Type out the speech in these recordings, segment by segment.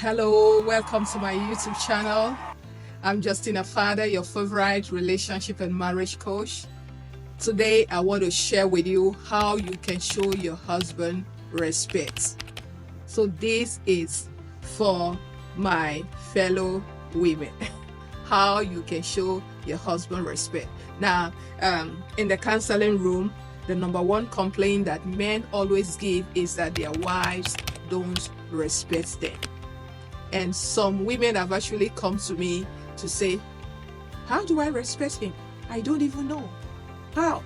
Hello, welcome to my YouTube channel. I'm Justina Father, your favorite relationship and marriage coach. Today, I want to share with you how you can show your husband respect. So this is for my fellow women. How you can show your husband respect. Now, in the counseling room, the number one complaint that men always give is that their wives don't respect them. And some women have actually come to me to say, how do I respect him? I don't even know. How?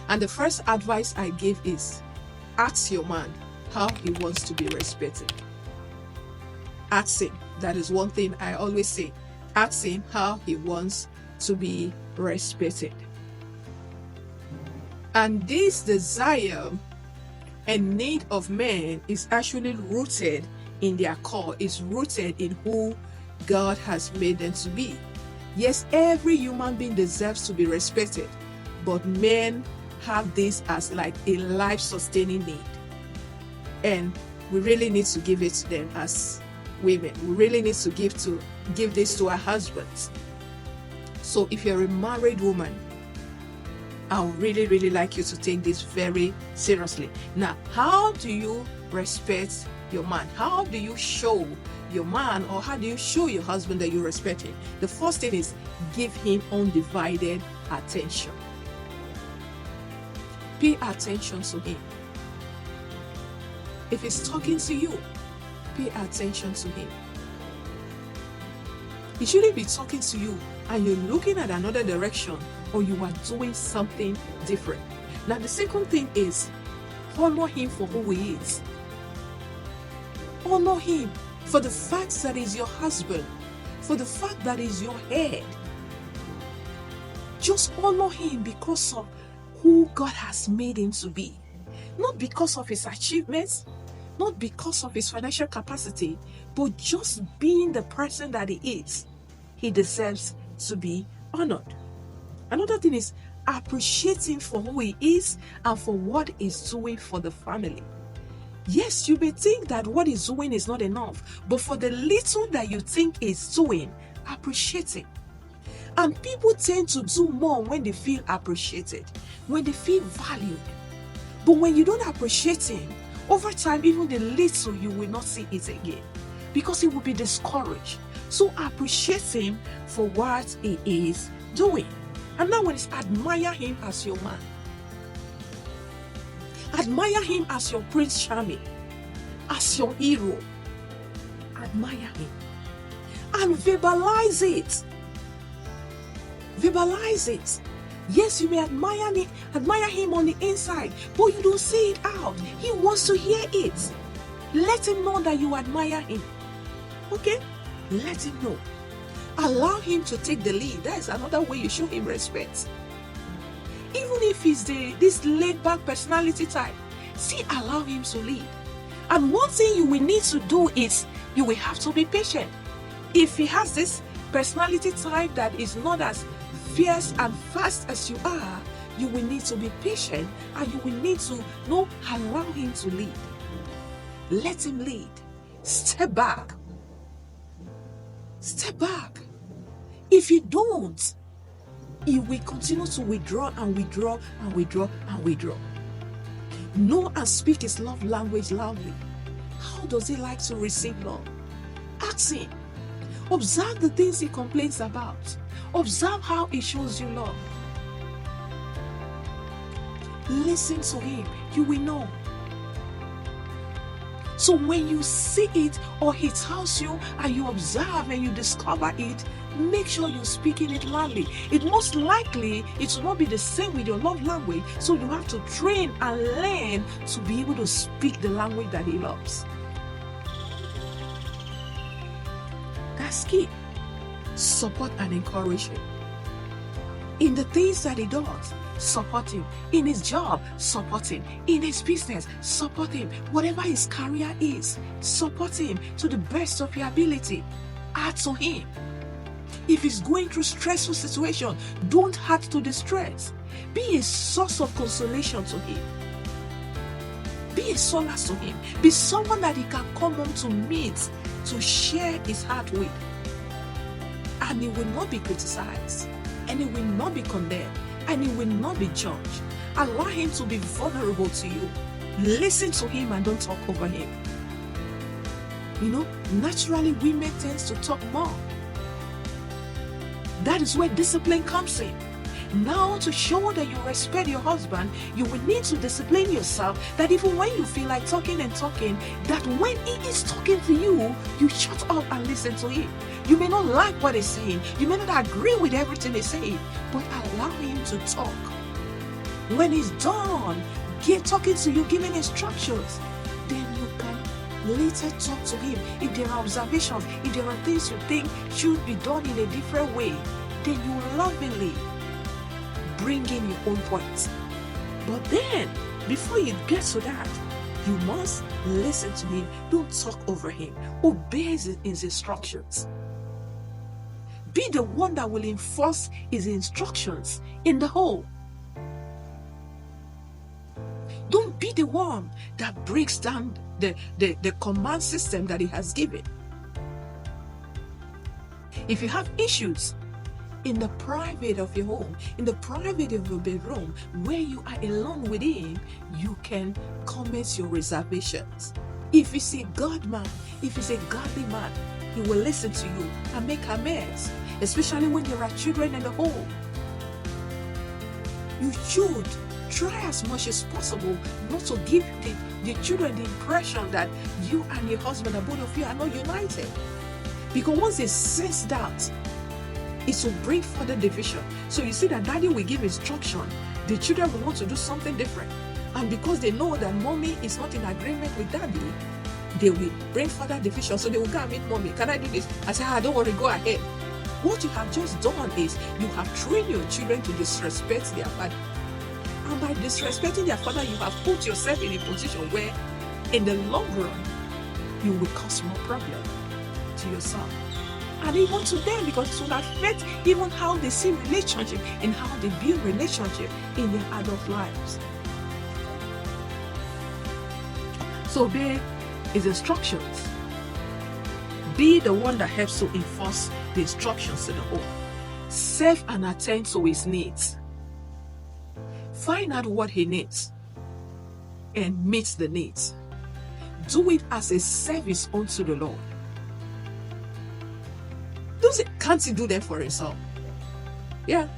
And the first advice I give is, ask your man how he wants to be respected. Ask him. That is one thing I always say. Ask him how he wants to be respected. And this desire and need of men is actually rooted in their core, is rooted in who God has made them to be. Yes, every human being deserves to be respected, but men have this as like a life-sustaining need. And we really need to give it to them as women. We really need to give this to our husbands. So if you're a married woman, I would really, really like you to take this very seriously. Now, how do you respect your man? How do you show your man, or how do you show your husband that you respect him? The first thing is give him undivided attention. Pay attention to him. If he's talking to you, pay attention to him. He shouldn't be talking to you and you're looking at another direction, or you are doing something different. Now, the second thing is honor him for who he is. Honor him for the fact that he's your husband, for the fact that he's your head. Just honor him because of who God has made him to be. Not because of his achievements, not because of his financial capacity, but just being the person that he is. He deserves to be honored. Another thing is appreciate him for who he is and for what he's doing for the family. Yes, you may think that what he's doing is not enough, but for the little that you think he's doing, appreciate him. And people tend to do more when they feel appreciated, when they feel valued. But when you don't appreciate him, over time, even the little, you will not see it again, because he will be discouraged. So appreciate him for what he is doing. And now when it's admire him as your man. Admire him as your Prince Charming, as your hero. Admire him. And verbalize it. Verbalize it. Yes, you may admire him on the inside, but you don't say it out. He wants to hear it. Let him know that you admire him. Okay? Let him know. Allow him to take the lead. That is another way you show him respect. Even if he's this laid-back personality type, still allow him to lead. And one thing you will need to do is you will have to be patient. If he has this personality type that is not as fierce and fast as you are, you will need to be patient, and you will need to allow him to lead. Let him lead. Step back. Step back. If you don't, he will continue to withdraw and withdraw and withdraw and withdraw. Know and speak his love language loudly. How does he like to receive love? Ask him. Observe the things he complains about. Observe how he shows you love. Listen to him. You will know. So when you see it, or he tells you, and you observe and you discover it, make sure you're speaking it loudly. It most likely, it will not be the same with your love language, so you have to train and learn to be able to speak the language that he loves. That's key. Support and encourage him. In the things that he does, support him. In his job, support him. In his business, support him. Whatever his career is, support him to the best of your ability. Add to him. If he's going through stressful situation, don't add to the stress. Be a source of consolation to him. Be a solace to him. Be someone that he can come home to meet, to share his heart with. And he will not be criticized, and he will not be condemned, and he will not be judged. Allow him to be vulnerable to you. Listen to him and don't talk over him. Naturally women tend to talk more. That is where discipline comes in. Now, to show that you respect your husband, you will need to discipline yourself, that even when you feel like talking, that when he is talking to you, you shut up and listen to him. You may not like what he's saying, you may not agree with everything he's saying, but allow him to talk. When he's done talking to you, giving instructions, then you can later talk to him. If there are observations, if there are things you think should be done in a different way, then you lovingly bring in your own points. But then, before you get to that, you must listen to him. Don't talk over him. Obey his instructions. Be the one that will enforce his instructions in the home. Don't be the one that breaks down the command system that he has given. If you have issues in the private of your home, in the private of your bedroom, where you are alone with him, you can comment your reservations. If he's a God man, if he's a godly man, he will listen to you and make amends, especially when there are children in the home. You should try as much as possible not to give the children the impression that you and your husband, both of you, are not united. Because once they sense that, it will bring further division. So you see that daddy will give instruction, the children will want to do something different. And because they know that mommy is not in agreement with daddy, they will bring further division. So they will go and meet mommy. Can I do this? I say, don't worry, go ahead. What you have just done is you have trained your children to disrespect their father. And by disrespecting their father, you have put yourself in a position where, in the long run, you will cause more problem to yourself. And even to them, because it will affect even how they see relationship and how they view relationship in their adult lives. So obey his instructions. Be the one that helps to enforce the instructions in the home. Serve and attend to his needs. Find out what he needs and meet the needs. Do it as a service unto the Lord. Can't he do that for himself? Yeah.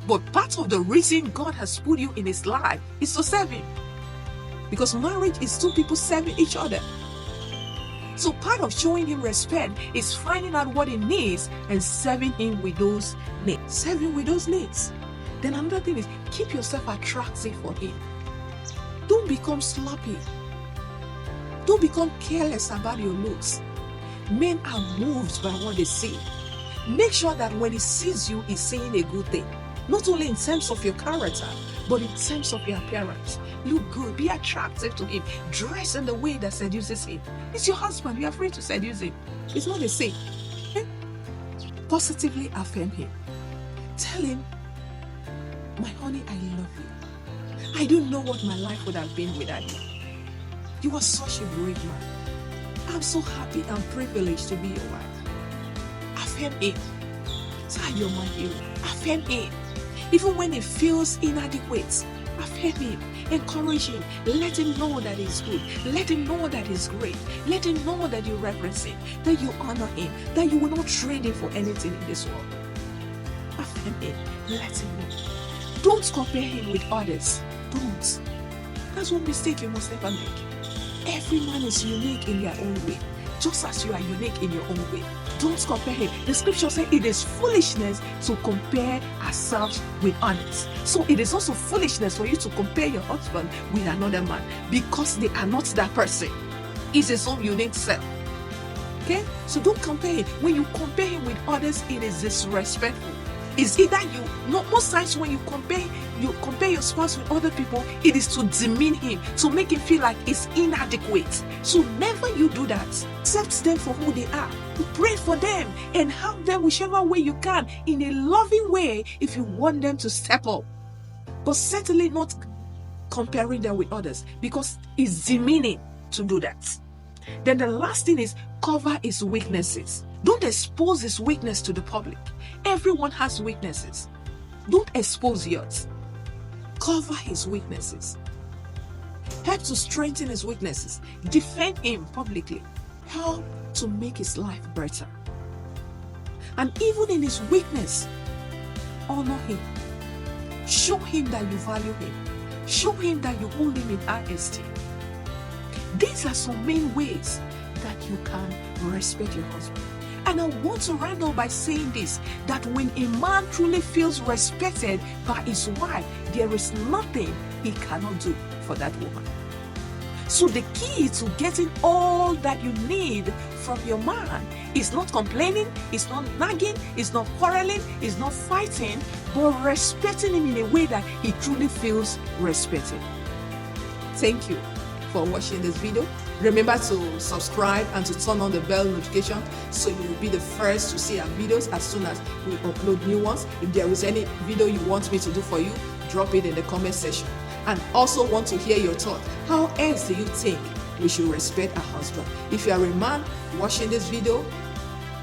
But part of the reason God has put you in his life is to serve him. Because marriage is two people serving each other. So part of showing him respect is finding out what he needs and serving him with those needs. Serving with those needs. Then another thing is, keep yourself attractive for him. Don't become sloppy. Don't become careless about your looks. Men are moved by what they see. Make sure that when he sees you, he's seeing a good thing. Not only in terms of your character, but in terms of your appearance. Look good, be attractive to him. Dress in the way that seduces him. It's your husband, you're free to seduce him. It's not the same. Positively affirm him. Tell him, my honey, I love you. I don't know what my life would have been without you. You are such a great man. I'm so happy and privileged to be your wife. Affirm him. Say, you're my hero. Affirm him. Even when he feels inadequate, affirm him. Encourage him. Let him know that he's good. Let him know that he's great. Let him know that you reverence him, that you honor him, that you will not trade him for anything in this world. Affirm him. Let him know. Don't compare him with others. Don't. That's one mistake you must never make. Every man is unique in their own way, just as you are unique in your own way. Don't compare him. The scripture says it is foolishness to compare ourselves with others. So it is also foolishness for you to compare your husband with another man, because they are not that person. It's his own unique self. Okay? So don't compare him. When you compare him with others, it is disrespectful. It's either most times when you compare your spouse with other people, it is to demean him, to make him feel like he's inadequate. So never you do that. Accept them for who they are. Pray for them and help them whichever way you can, in a loving way, if you want them to step up. But certainly not comparing them with others, because it's demeaning to do that. Then the last thing is cover his weaknesses. Don't expose his weakness to the public. Everyone has weaknesses. Don't expose yours. Cover his weaknesses. Help to strengthen his weaknesses. Defend him publicly. Help to make his life better. And even in his weakness, honor him. Show him that you value him. Show him that you hold him in high esteem. These are some main ways that you can respect your husband. And I want to round up by saying this, that when a man truly feels respected by his wife, there is nothing he cannot do for that woman. So the key to getting all that you need from your man is not complaining, it's not nagging, it's not quarreling, it's not fighting, but respecting him in a way that he truly feels respected. Thank you for watching this video. Remember to subscribe and to turn on the bell notification so you will be the first to see our videos as soon as we upload new ones. If there is any video you want me to do for you, drop it in the comment section. And also want to hear your thoughts. How else do you think we should respect our husband? If you are a man watching this video,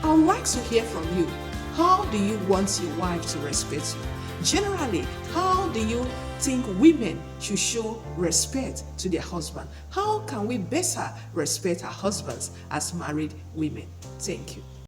I would like to hear from you. How do you want your wife to respect you? Generally, how do you think women should show respect to their husband? How can we better respect our husbands as married women? Thank you.